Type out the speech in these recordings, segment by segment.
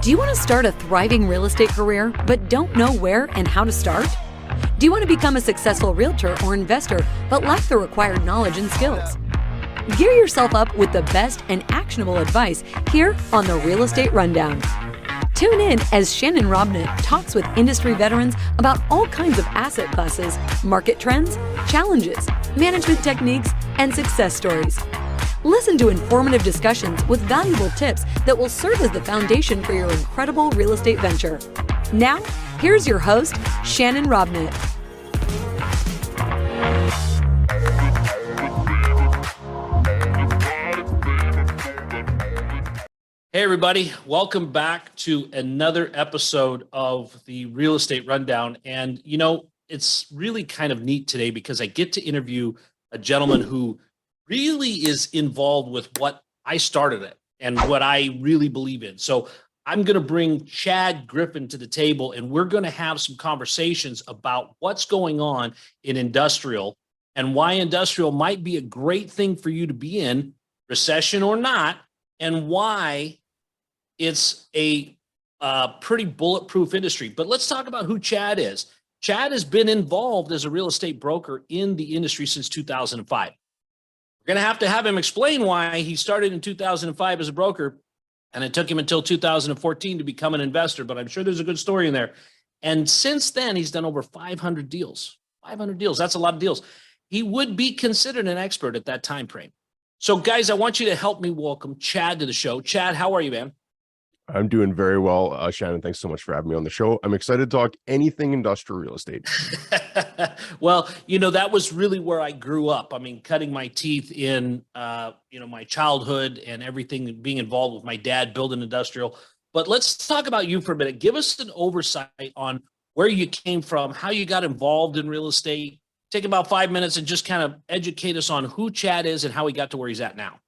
Do you want to start a thriving real estate career but don't know where and how to start? Do you want to become a successful realtor or investor but lack the required knowledge and skills? Gear yourself up with the best and actionable advice here on the Real Estate Rundown. Tune in as Shannon Robnett talks with industry veterans about all kinds of asset classes, market trends, challenges, management techniques, and success stories. Listen to informative discussions with valuable tips that will serve as the foundation for your incredible real estate venture. Now, here's your host, Shannon Robnett. Hey everybody, welcome back to another episode of the Real Estate Rundown. And you know, it's really kind of neat today because I get to interview a gentleman who really is involved with what I started at and what I really believe in. So I'm going to bring Chad Griffiths to the table, and we're going to have some conversations about what's going on in industrial and why industrial might be a great thing for you to be in, recession or not, and why it's a pretty bulletproof industry. But let's talk about who Chad is. Chad has been involved as a real estate broker in the industry since 2005. We're going to have him explain why he started in 2005 as a broker, and it took him until 2014 to become an investor, but I'm sure there's a good story in there. And since then, he's done over 500 deals. 500 deals, that's a lot of deals. He would be considered an expert at that time frame. So guys, I want you to help me welcome Chad to the show. Chad, how are you, man? I'm doing very well. Shannon, thanks so much for having me on the show. I'm excited to talk anything industrial real estate. Well, you know, that was really where I grew up. I mean, cutting my teeth in, my childhood and everything, being involved with my dad building industrial. But let's talk about you for a minute. Give us an oversight on where you came from, how you got involved in real estate. Take about 5 minutes and just kind of educate us on who Chad is and how he got to where he's at now.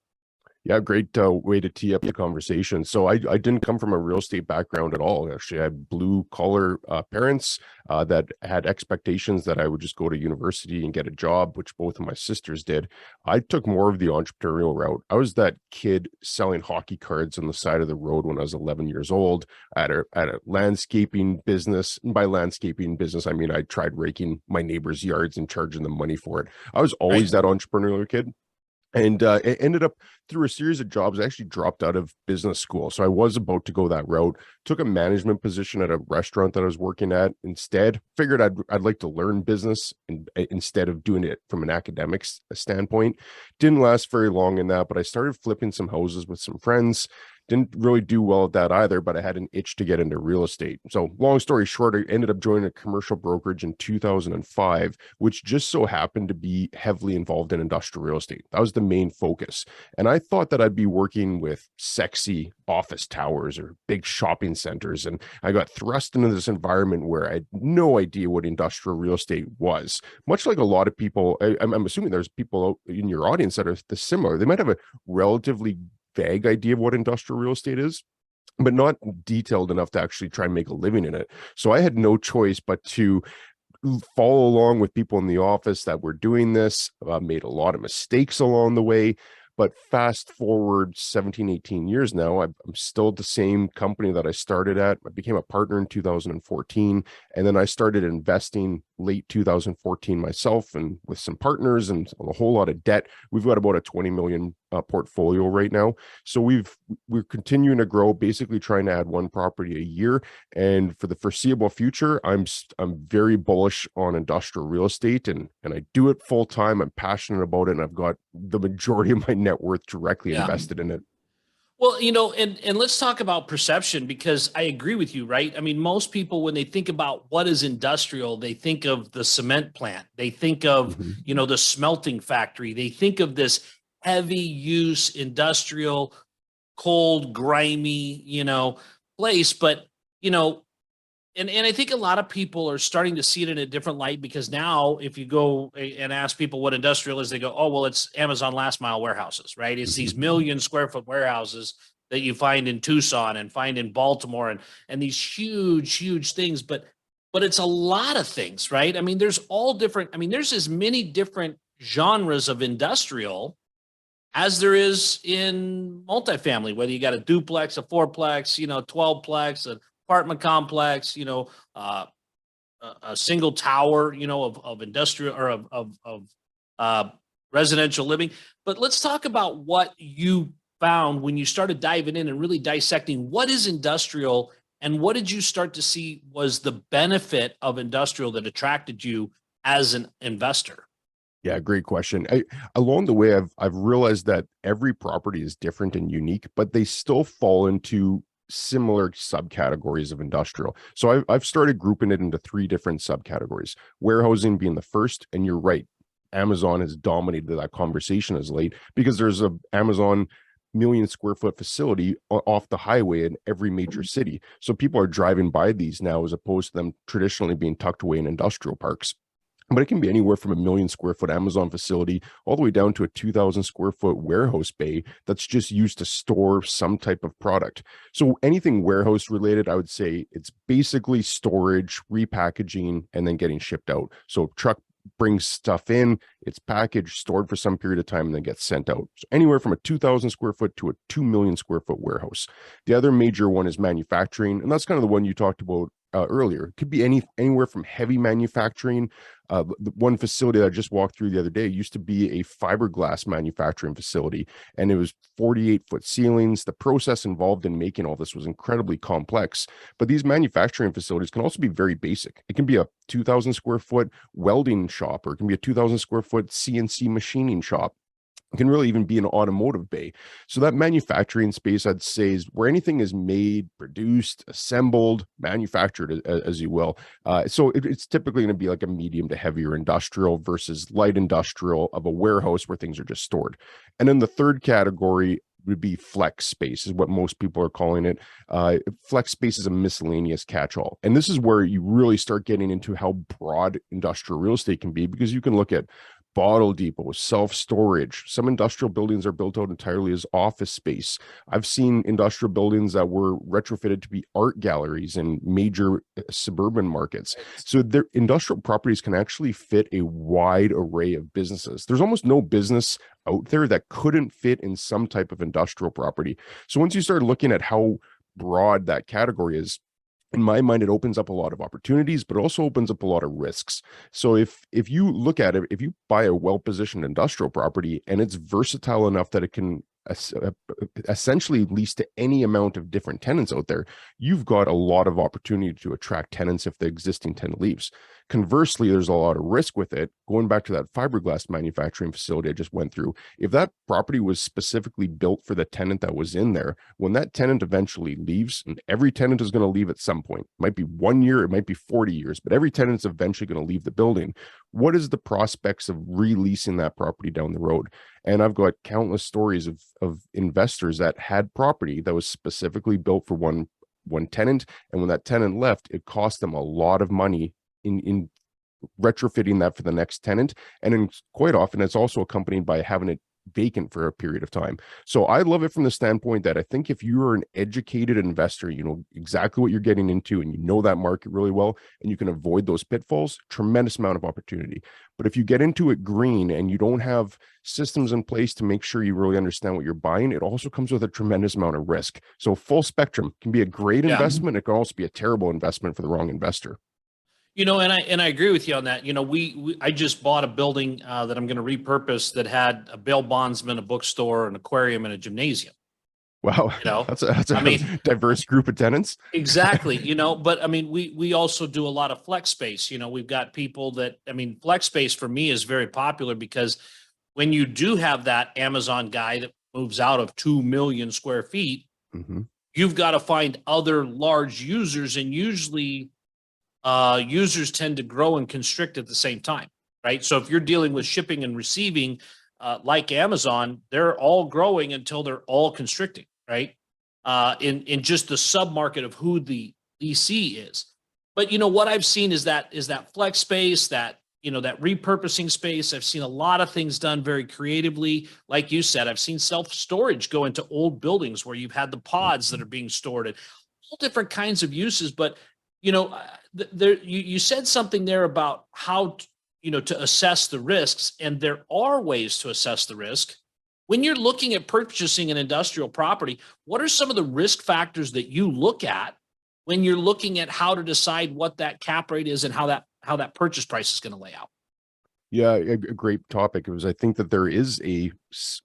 Yeah, great way to tee up the conversation. So I didn't come from a real estate background at all. Actually, I had blue collar parents that had expectations that I would just go to university and get a job, which both of my sisters did. I took more of the entrepreneurial route. I was that kid selling hockey cards on the side of the road when I was 11 years old at a landscaping business. And by landscaping business, I mean I tried raking my neighbors' yards and charging them money for it. I was always that entrepreneurial kid. And it ended up through a series of jobs. I actually dropped out of business school. So I was about to go that route, took a management position at a restaurant that I was working at. Instead, figured I'd like to learn business and instead of doing it from an academic standpoint. Didn't last very long in that, but I started flipping some houses with some friends. Didn't really do well at that either, but I had an itch to get into real estate. So long story short, I ended up joining a commercial brokerage in 2005, which just so happened to be heavily involved in industrial real estate. That was the main focus. And I thought that I'd be working with sexy office towers or big shopping centers. And I got thrust into this environment where I had no idea what industrial real estate was. Much like a lot of people, I'm assuming there's people in your audience that are similar. They might have a relatively vague idea of what industrial real estate is, but not detailed enough to actually try and make a living in it. So I had no choice but to follow along with people in the office that were doing this, made a lot of mistakes along the way. But fast forward 17, 18 years now, I'm still at the same company that I started at. I became a partner in 2014, and then I started investing late 2014 myself and with some partners and a whole lot of debt. We've got about a 20 million portfolio right now. So we're continuing to grow, basically trying to add one property a year. And for the foreseeable future, I'm very bullish on industrial real estate, and I do it full time. I'm passionate about it, and I've got the majority of my net worth directly invested in it. Well, you know, and let's talk about perception, because I agree with you, right? I mean, most people, when they think about what is industrial, they think of the cement plant. They think of, the smelting factory. They think of this heavy use industrial, cold, grimy, place. But, and I think a lot of people are starting to see it in a different light, because now if you go and ask people what industrial is, they go, oh, well, it's Amazon last mile warehouses, right? It's these 1 million square foot warehouses that you find in Tucson and find in Baltimore and these huge, huge things. But it's a lot of things, right? I mean, there's as many different genres of industrial as there is in multifamily, whether you got a duplex, a fourplex, 12plex, an apartment complex, a single tower, of industrial or of uh, residential living. But let's talk about what you found when you started diving in and really dissecting what is industrial and what did you start to see was the benefit of industrial that attracted you as an investor? Yeah, great question. Along the way, I've realized that every property is different and unique, but they still fall into similar subcategories of industrial. So I've started grouping it into three different subcategories, warehousing being the first. And you're right, Amazon has dominated that conversation as late because there's a Amazon million square foot facility off the highway in every major city. So people are driving by these now as opposed to them traditionally being tucked away in industrial parks. But it can be anywhere from a million square foot Amazon facility all the way down to a 2,000 square foot warehouse bay that's just used to store some type of product. So anything warehouse related, I would say it's basically storage, repackaging, and then getting shipped out. So truck brings stuff in, it's packaged, stored for some period of time, and then gets sent out. So anywhere from a 2,000 square foot to a 2 million square foot warehouse. The other major one is manufacturing, and that's kind of the one you talked about earlier. It could be anywhere from heavy manufacturing. The one facility that I just walked through the other day used to be a fiberglass manufacturing facility, and it was 48-foot ceilings. The process involved in making all this was incredibly complex. But these manufacturing facilities can also be very basic. It can be a 2,000 square foot welding shop, or it can be a 2,000 square foot CNC machining shop. It can really even be an automotive bay. So that manufacturing space, I'd say, is where anything is made, produced, assembled, manufactured, as you will. So it's typically going to be like a medium to heavier industrial versus light industrial of a warehouse where things are just stored. And then the third category would be flex space, is what most people are calling it. Flex space is a miscellaneous catch-all. And this is where you really start getting into how broad industrial real estate can be, because you can look at bottle depots, self-storage. Some industrial buildings are built out entirely as office space. I've seen industrial buildings that were retrofitted to be art galleries in major suburban markets. So their industrial properties can actually fit a wide array of businesses. There's almost no business out there that couldn't fit in some type of industrial property. So once you start looking at how broad that category is, in my mind, it opens up a lot of opportunities, but it also opens up a lot of risks. So if you look at it, if you buy a well-positioned industrial property and it's versatile enough that it can essentially lease to any amount of different tenants out there, you've got a lot of opportunity to attract tenants if the existing tenant leaves. Conversely, there's a lot of risk with it. Going back to that fiberglass manufacturing facility I just went through, if that property was specifically built for the tenant that was in there, when that tenant eventually leaves, and every tenant is going to leave at some point, it might be 1 year, it might be 40 years, but every tenant is eventually going to leave the building. What is the prospects of releasing that property down the road? And I've got countless stories of investors that had property that was specifically built for one tenant. And when that tenant left, it cost them a lot of money in retrofitting that for the next tenant. And then quite often it's also accompanied by having it vacant for a period of time. So I love it from the standpoint that I think if you're an educated investor, you know exactly what you're getting into and you know that market really well, and you can avoid those pitfalls, tremendous amount of opportunity. But if you get into it green and you don't have systems in place to make sure you really understand what you're buying, it also comes with a tremendous amount of risk. So full spectrum can be a great investment. It can also be a terrible investment for the wrong investor. And I agree with you on that. I just bought a building that I'm going to repurpose that had a bail bondsman, a bookstore, an aquarium, and a gymnasium. Wow, that's a diverse group of tenants. Exactly. But I mean, we also do a lot of flex space. We've got people that, flex space for me is very popular because when you do have that Amazon guy that moves out of 2 million square feet, you've got to find other large users, and usually users tend to grow and constrict at the same time, right? So if you're dealing with shipping and receiving, like Amazon, they're all growing until they're all constricting, right? In just the sub-market of who the DC is. But what I've seen is that flex space, that repurposing space. I've seen a lot of things done very creatively. Like you said, I've seen self-storage go into old buildings where you've had the pods that are being stored, and all different kinds of uses. But you said something there about how to assess the risks, and there are ways to assess the risk. When you're looking at purchasing an industrial property, what are some of the risk factors that you look at when you're looking at how to decide what that cap rate is and how that purchase price is going to lay out? Yeah, a great topic. It was, I think that there is a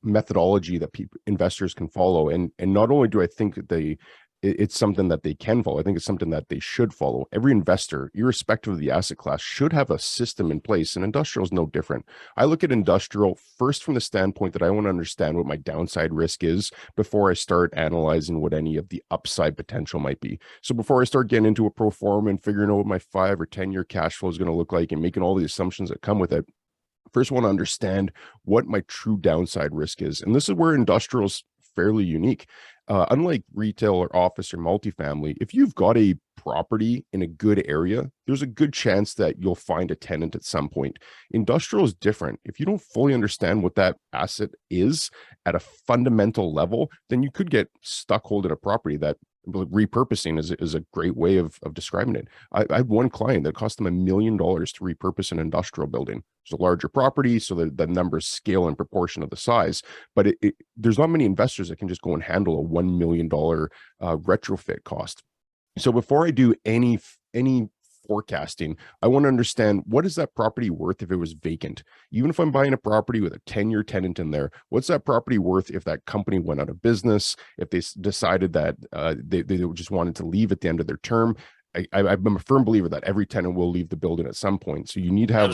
methodology that investors can follow, and not only do I think that it's something that they can follow, I think it's something that they should follow. Every investor, irrespective of the asset class, should have a system in place, and industrial is no different. I look at industrial first from the standpoint that I want to understand what my downside risk is before I start analyzing what any of the upside potential might be. So before I start getting into a pro forma and figuring out what my 5 or 10-year cash flow is going to look like and making all the assumptions that come with it, first want to understand what my true downside risk is. And this is where industrial is fairly unique. Unlike retail or office or multifamily, if you've got a property in a good area, there's a good chance that you'll find a tenant at some point. Industrial is different. If you don't fully understand what that asset is at a fundamental level, then you could get stuck holding a property. That repurposing is a great way of describing it. I had one client that cost them $1 million to repurpose an industrial building. It's a larger property, so the numbers scale in proportion of the size, but there's not many investors that can just go and handle a $1 million retrofit cost. So before I do any forecasting, I want to understand, what is that property worth if it was vacant? Even if I'm buying a property with a 10-year tenant in there, what's that property worth if that company went out of business, if they decided that they just wanted to leave at the end of their term? I'm a firm believer that every tenant will leave the building at some point. So you need to have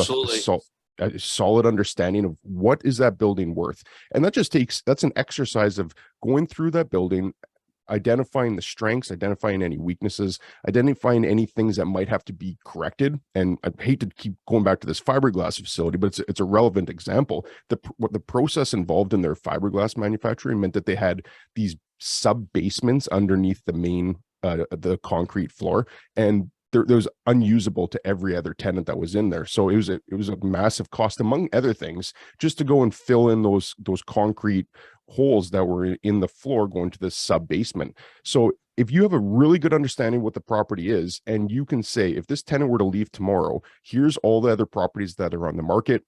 a solid understanding of what is that building worth. And that's an exercise of going through that building, identifying the strengths, identifying any weaknesses, identifying any things that might have to be corrected. And I hate to keep going back to this fiberglass facility, but it's a relevant example. What the process involved in their fiberglass manufacturing meant that they had these sub basements underneath the main the concrete floor, and there was unusable to every other tenant that was in there. So it was a massive cost, among other things, just to go and fill in those concrete holes that were in the floor going to this sub basement. So if you have a really good understanding what the property is, and you can say, if this tenant were to leave tomorrow, here's all the other properties that are on the market.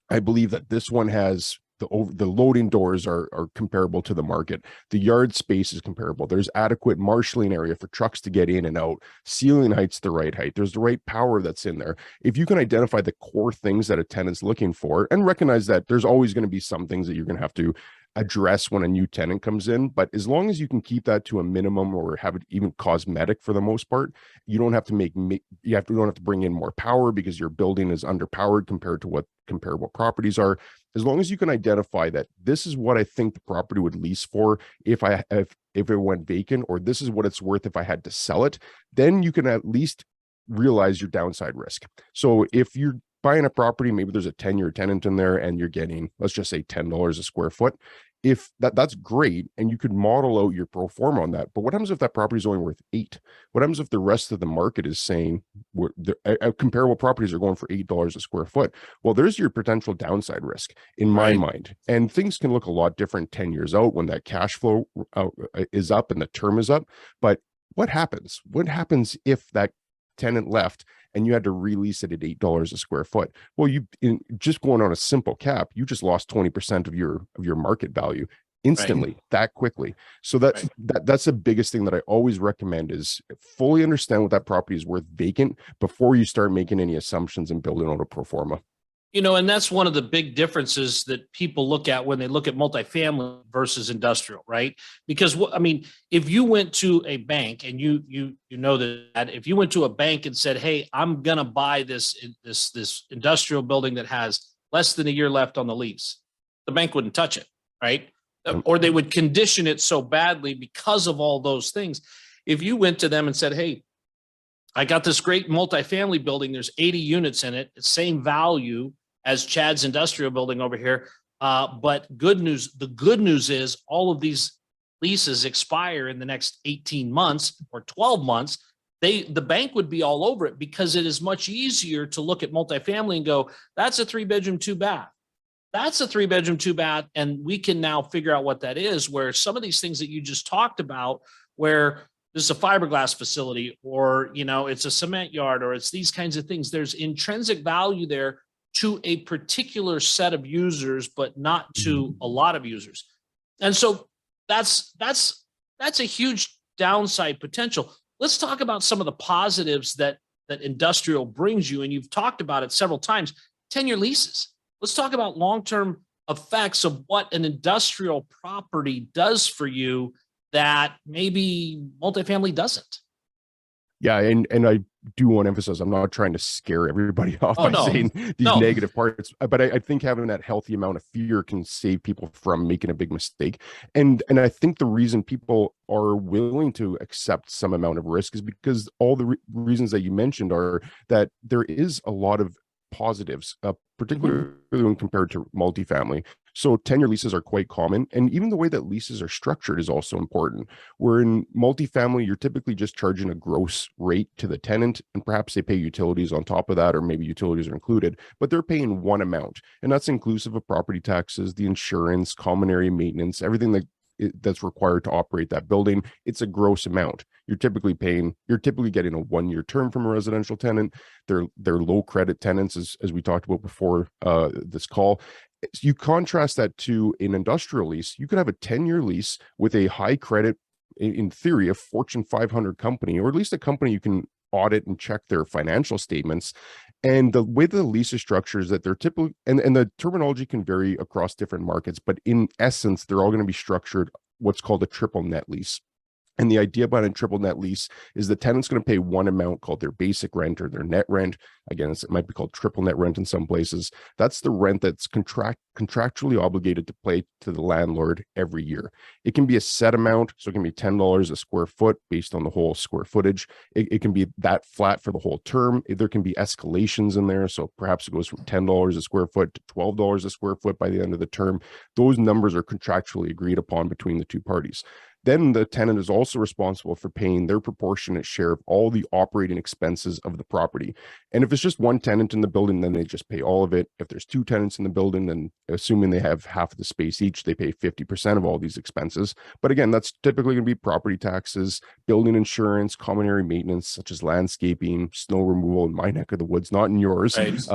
I believe that this one has the loading doors are comparable to the market. The yard space is comparable. There's adequate marshaling area for trucks to get in and out. Ceiling height's the right height. There's the right power that's in there. If you can identify the core things that a tenant's looking for, and recognize that there's always going to be some things that you're going to have to address when a new tenant comes in, but as long as you can keep that to a minimum or have it even cosmetic for the most part, you don't have to don't have to bring in more power because your building is underpowered compared to what comparable properties are. As long as you can identify that this is what I think the property would lease for if it went vacant, or this is what it's worth if I had to sell it, then you can at least realize your downside risk. So if you're buying a property, maybe there's a 10-year tenant in there and you're getting, let's just say $10 a square foot. If that's great, and you could model out your pro forma on that. But what happens if that property is only worth $8? What happens if the rest of the market is saying comparable properties are going for $8 a square foot? Well, there's your potential downside risk in my mind. And things can look a lot different 10 years out when that cash flow is up and the term is up. But what happens? What happens if that tenant left and you had to release it at $8 a square foot? Well, just going on a simple cap, you just lost 20% of your market value instantly, that quickly. So that's the biggest thing that I always recommend, is fully understand what that property is worth vacant before you start making any assumptions and building on a pro forma. And that's one of the big differences that people look at when they look at multifamily versus industrial, right? Because if you went to a bank, and you know that if you went to a bank and said, "Hey, I'm gonna buy this industrial building that has less than a year left on the lease," the bank wouldn't touch it, right? Or they would condition it so badly because of all those things. If you went to them and said, "Hey, I got this great multifamily building. There's 80 units in it. It's same value as Chad's industrial building over here. But the good news is all of these leases expire in the next 18 months or 12 months. The bank would be all over it, because it is much easier to look at multifamily and go, that's a 3-bedroom, 2-bath. That's a 3-bedroom, 2-bath. And we can now figure out what that is, where some of these things that you just talked about, where this is a fiberglass facility, or, it's a cement yard, or it's these kinds of things. There's intrinsic value there to a particular set of users, but not to a lot of users. And so that's a huge downside potential. Let's talk about some of the positives that industrial brings you. And you've talked about it several times, 10-year leases. Let's talk about long-term effects of what an industrial property does for you that maybe multifamily doesn't. Yeah, and I do want to emphasize, I'm not trying to scare everybody off by saying these negative parts, but I think having that healthy amount of fear can save people from making a big mistake. And I think the reason people are willing to accept some amount of risk is because all the reasons that you mentioned are that there is a lot of positives, particularly when compared to multifamily. So 10-year leases are quite common. And even the way that leases are structured is also important. Where in multifamily, you're typically just charging a gross rate to the tenant, and perhaps they pay utilities on top of that, or maybe utilities are included, but they're paying one amount. And that's inclusive of property taxes, the insurance, common area maintenance, everything that's required to operate that building. It's a gross amount. You're typically getting a 1-year term from a residential tenant. They're low credit tenants, as we talked about before this call. You contrast that to an industrial lease. You could have a 10-year lease with a high credit, in theory, a Fortune 500 company, or at least a company you can audit and check their financial statements. And the way the lease is structured is that they're typically, and the terminology can vary across different markets, but in essence, they're all going to be structured what's called a triple net lease. And the idea behind a triple net lease is the tenant's going to pay one amount called their basic rent or their net rent. Again, it might be called triple net rent in some places. That's the rent that's contractually obligated to pay to the landlord every year. It can be a set amount, so it can be $10 a square foot based on the whole square footage. It can be that flat for the whole term. There can be escalations in there, so perhaps it goes from $10 a square foot to $12 a square foot by the end of the term. Those numbers are contractually agreed upon between the two parties. Then the tenant is also responsible for paying their proportionate share of all the operating expenses of the property. And if it's just one tenant in the building, then they just pay all of it. If there's two tenants in the building, then assuming they have half of the space each, they pay 50% of all these expenses. But again, that's typically going to be property taxes, building insurance, common area maintenance, such as landscaping, snow removal in my neck of the woods, not in yours, that's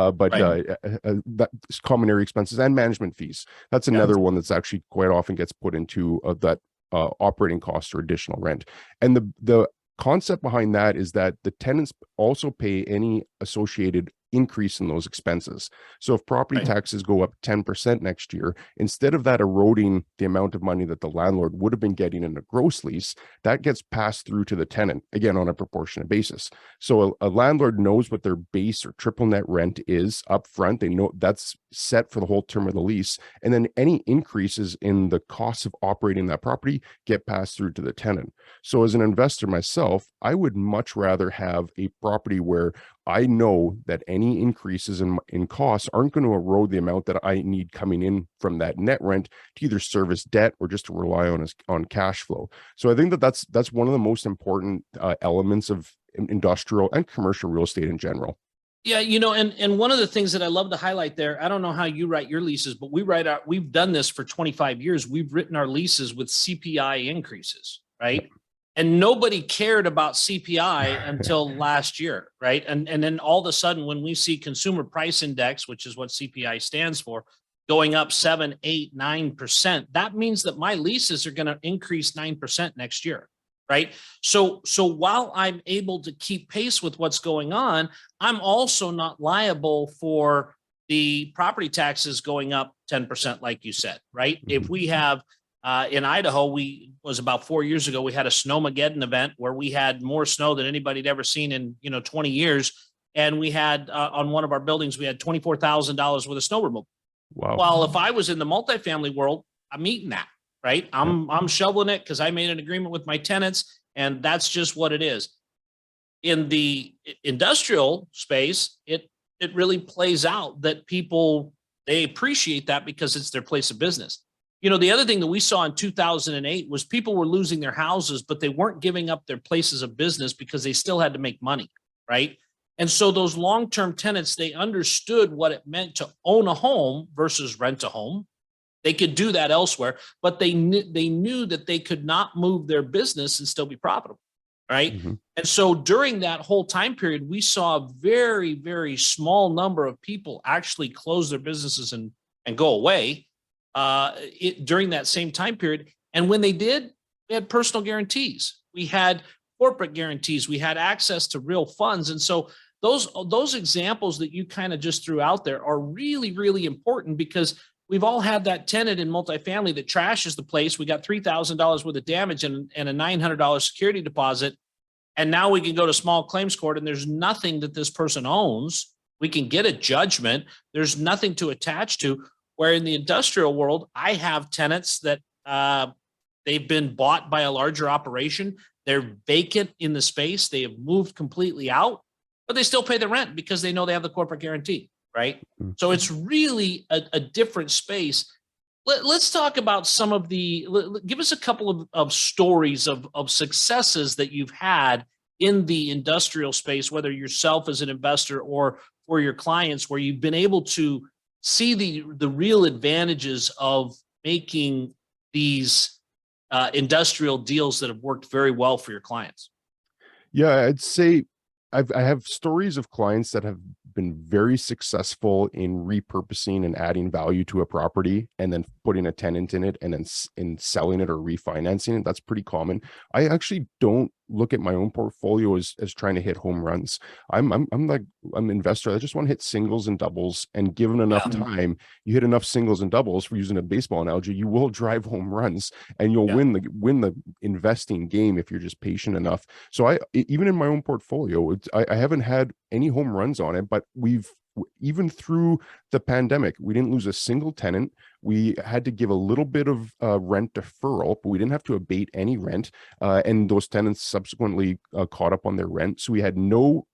common area expenses and management fees. That's another one that's actually quite often gets put into that operating costs or additional rent. And the concept behind that is that the tenants also pay any associated increase in those expenses. So if property taxes go up 10% next year, instead of that eroding the amount of money that the landlord would have been getting in a gross lease, that gets passed through to the tenant, again, on a proportionate basis. So a landlord knows what their base or triple net rent is up front. They know that's set for the whole term of the lease. And then any increases in the cost of operating that property get passed through to the tenant. So as an investor myself, I would much rather have a property where I know that any increases in costs aren't going to erode the amount that I need coming in from that net rent to either service debt or just to rely on cash flow. So I think that's one of the most important elements of industrial and commercial real estate in general. Yeah, and one of the things that I love to highlight there, I don't know how you write your leases, but we've done this for 25 years. We've written our leases with CPI increases, right? And nobody cared about CPI until last year, right? And then all of a sudden, when we see consumer price index, which is what CPI stands for, going up 7, 8, 9%, that means that my leases are going to increase 9% next year, right? So while I'm able to keep pace with what's going on, I'm also not liable for the property taxes going up 10%, like you said, right? Mm-hmm. If we have in Idaho, was about 4 years ago, we had a Snowmageddon event where we had more snow than anybody had ever seen in 20 years. And we had on one of our buildings, we had $24,000 worth of snow removal. Wow. Well, if I was in the multifamily world, I'm eating that, right? I'm shoveling it because I made an agreement with my tenants, and that's just what it is. In the industrial space, it really plays out that they appreciate that because it's their place of business. The other thing that we saw in 2008 was people were losing their houses, but they weren't giving up their places of business because they still had to make money, right? And so those long-term tenants, they understood what it meant to own a home versus rent a home. They could do that elsewhere, but they knew that they could not move their business and still be profitable. right? Mm-hmm. And so during that whole time period, we saw a very, very small number of people actually close their businesses and go away during that same time period. And when they did, we had personal guarantees. We had corporate guarantees. We had access to real funds. And so those examples that you kind of just threw out there are really, really important, because we've all had that tenant in multifamily that trashes the place. We got $3,000 worth of damage and a $900 security deposit. And now we can go to small claims court and there's nothing that this person owns. We can get a judgment. There's nothing to attach to. Where in the industrial world, I have tenants that they've been bought by a larger operation. They're vacant in the space. They have moved completely out, but they still pay the rent because they know they have the corporate guarantee, right? Mm-hmm. So it's really a different space. Let's talk about some of give us a couple of stories of successes that you've had in the industrial space, whether yourself as an investor or for your clients, where you've been able to see the real advantages of making these industrial deals that have worked very well for your clients. Yeah, I'd say I have stories of clients that have been very successful in repurposing and adding value to a property and then putting a tenant in it and then in selling it or refinancing it. That's pretty common. I actually don't look at my own portfolio as trying to hit home runs. I'm an investor. I just want to hit singles and doubles, and given enough time, you hit enough singles and doubles, for using a baseball analogy, you will drive home runs and you'll win the investing game if you're just patient enough. So even in my own portfolio, I haven't had any home runs on it, but even through the pandemic, we didn't lose a single tenant. We had to give a little bit of rent deferral, but we didn't have to abate any rent. And those tenants subsequently caught up on their rent. So we had no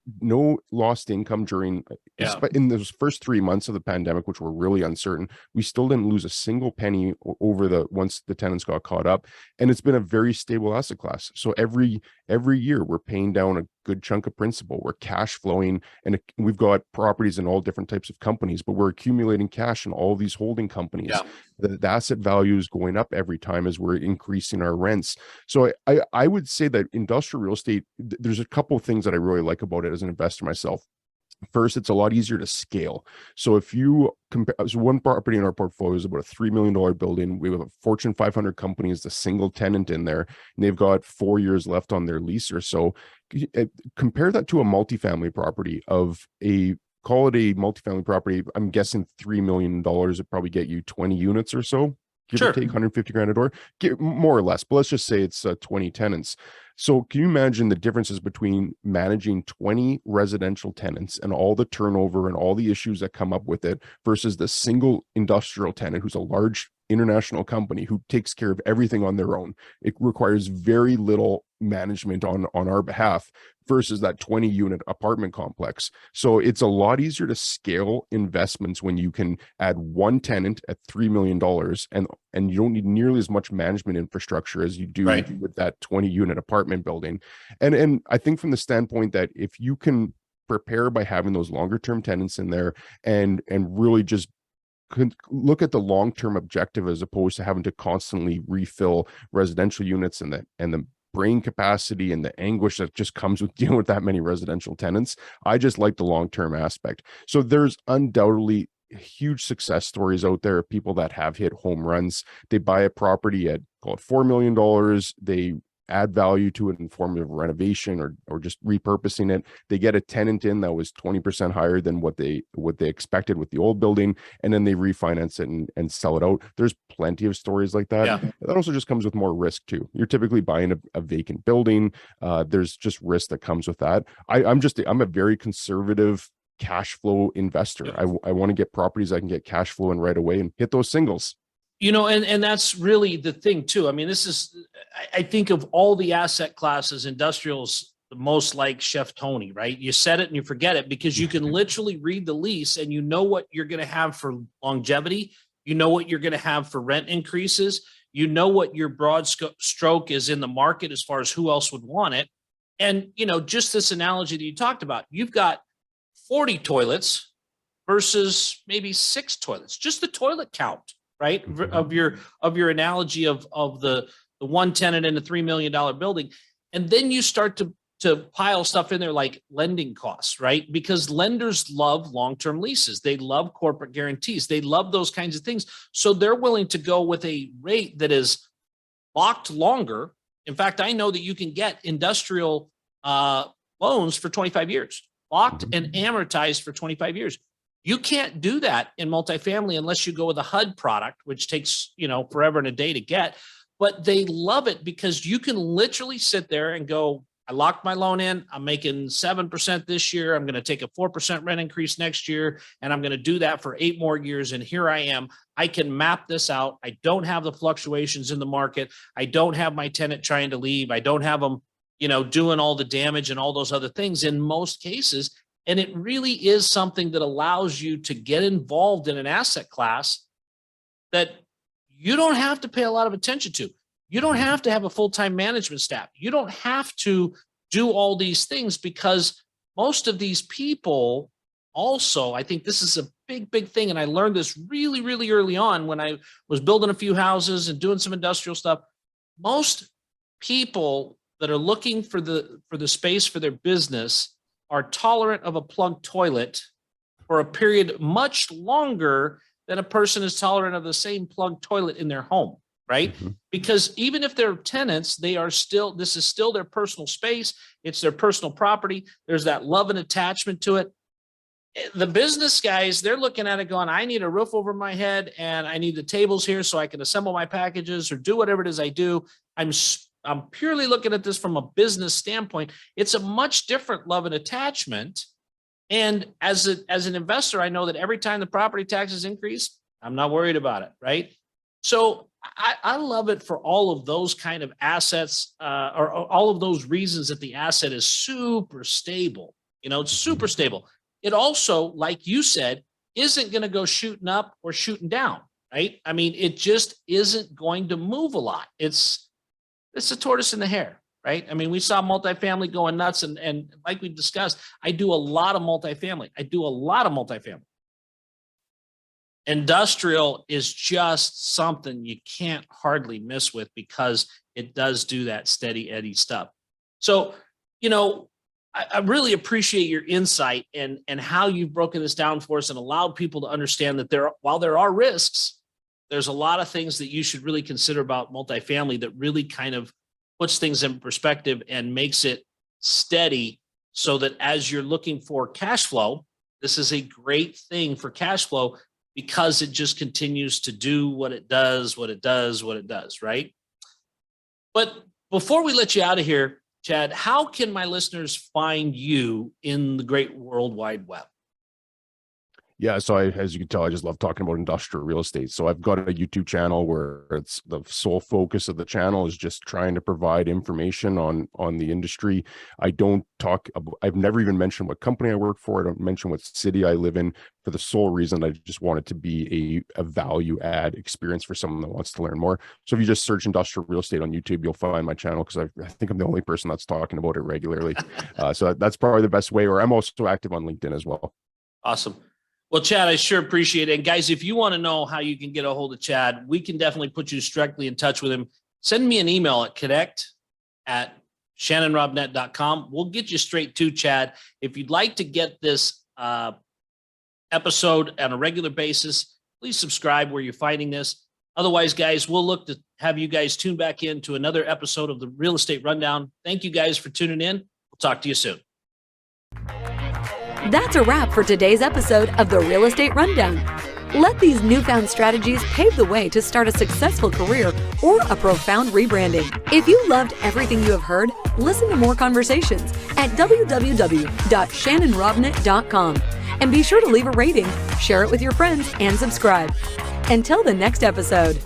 lost income during, in those first 3 months of the pandemic, which were really uncertain. We still didn't lose a single penny once the tenants got caught up. And it's been a very stable asset class. So every year we're paying down a good chunk of principal. We're cash flowing, and we've got properties in all different types of companies, but we're accumulating cash in all these holding companies. The asset value is going up every time as we're increasing our rents. So I would say that industrial real estate, there's a couple of things that I really like about it as an investor myself. First, it's a lot easier to scale. So if you compare, one property in our portfolio is about a $3 million building. We have a Fortune 500 company as the single tenant in there, and they've got 4 years left on their lease or so. Compare that to a multifamily property call it a multifamily property. I'm guessing $3 million would probably get you 20 units or so. Give or take 150 grand a door, more or less. But let's just say it's 20 tenants. So can you imagine the differences between managing 20 residential tenants and all the turnover and all the issues that come up with it versus the single industrial tenant who's a large international company who takes care of everything on their own? It requires very little management on our behalf versus that 20 unit apartment complex. So it's a lot easier to scale investments when you can add one tenant at $3 million and you don't need nearly as much management infrastructure as you do with that 20 unit apartment building. And I think from the standpoint that if you can prepare by having those longer term tenants in there and really just look at the long-term objective as opposed to having to constantly refill residential units and the brain capacity and the anguish that just comes with dealing with that many residential tenants. I just like the long-term aspect. So there's undoubtedly huge success stories out there of people that have hit home runs. They buy a property at, call it $4 million. They add value to it in form of renovation or just repurposing it. They get a tenant in that was 20% higher than what they expected with the old building, and then they refinance it and sell it out. There's plenty of stories like that. That also just comes with more risk too. You're typically buying a vacant building. There's just risk that comes with that. I'm a very conservative cash flow investor. I want to get properties I can get cash flow in right away and hit those singles. And that's really the thing too. I mean, I think of all the asset classes, industrials, the most like Chef Tony, right? You set it and you forget it because you can literally read the lease and you know what you're going to have for longevity. You know what you're going to have for rent increases. You know what your broad stroke is in the market as far as who else would want it. And, just this analogy that you talked about, you've got 40 toilets versus maybe 6 toilets, just the toilet count. Right. Of your analogy of the one tenant in a $3 million building. And then you start to pile stuff in there like lending costs, right? Because lenders love long-term leases. They love corporate guarantees. They love those kinds of things. So they're willing to go with a rate that is locked longer. In fact, I know that you can get industrial loans for 25 years, locked and amortized for 25 years. You can't do that in multifamily unless you go with a HUD product, which takes, forever and a day to get. But they love it because you can literally sit there and go, I locked my loan in. I'm making 7% this year. I'm going to take a 4% rent increase next year, and I'm going to do that for 8 more years. And here I am. I can map this out. I don't have the fluctuations in the market. I don't have my tenant trying to leave. I don't have them, doing all the damage and all those other things in most cases. And it really is something that allows you to get involved in an asset class that you don't have to pay a lot of attention to. You don't have to have a full-time management staff. You don't have to do all these things because most of these people also, I think this is a big, big thing. And I learned this really, really early on when I was building a few houses and doing some industrial stuff. Most people that are looking for the space for their business are tolerant of a plugged toilet for a period much longer than a person is tolerant of the same plugged toilet in their home. Right? Because even if they're tenants, this is still their personal space. It's their personal property. There's that love and attachment to it. The business guys, they're looking at it going, I need a roof over my head and I need the tables here so I can assemble my packages or do whatever it is I do. I'm purely looking at this from a business standpoint. It's a much different love and attachment. And as an investor, I know that every time the property taxes increase, I'm not worried about it. Right? So I love it for all of those kind of assets or all of those reasons that the asset is super stable. It's super stable. It also, like you said, isn't going to go shooting up or shooting down, right? I mean, it just isn't going to move a lot. It's a tortoise and the hare, right? I mean, we saw multifamily going nuts and like we discussed, I do a lot of multifamily. Industrial is just something you can't hardly miss with because it does do that steady Eddie stuff. So, I really appreciate your insight and how you've broken this down for us and allowed people to understand that while there are risks, there's a lot of things that you should really consider about multifamily that really kind of puts things in perspective and makes it steady so that as you're looking for cash flow, this is a great thing for cash flow because it just continues to do what it does, right? But before we let you out of here, Chad, how can my listeners find you in the great World Wide Web? Yeah, so as you can tell, I just love talking about industrial real estate. So I've got a YouTube channel where it's the sole focus of the channel is just trying to provide information on the industry. I've never even mentioned what company I work for. I don't mention what city I live in for the sole reason I just want it to be a value add experience for someone that wants to learn more. So if you just search industrial real estate on YouTube, you'll find my channel because I think I'm the only person that's talking about it regularly. So that's probably the best way, or I'm also active on LinkedIn as well. Awesome. Well, Chad, I sure appreciate it. And guys, if you want to know how you can get a hold of Chad, we can definitely put you directly in touch with him. Send me an email at connect@shannonrobnet.com. We'll get you straight to Chad. If you'd like to get this episode on a regular basis, please subscribe where you're finding this. Otherwise, guys, we'll look to have you guys tune back in to another episode of the Real Estate Rundown. Thank you guys for tuning in. We'll talk to you soon. That's a wrap for today's episode of the Real Estate Rundown. Let these newfound strategies pave the way to start a successful career or a profound rebranding. If you loved everything you have heard, listen to more conversations at www.shannonrobnet.com. And be sure to leave a rating, share it with your friends, and subscribe. Until the next episode.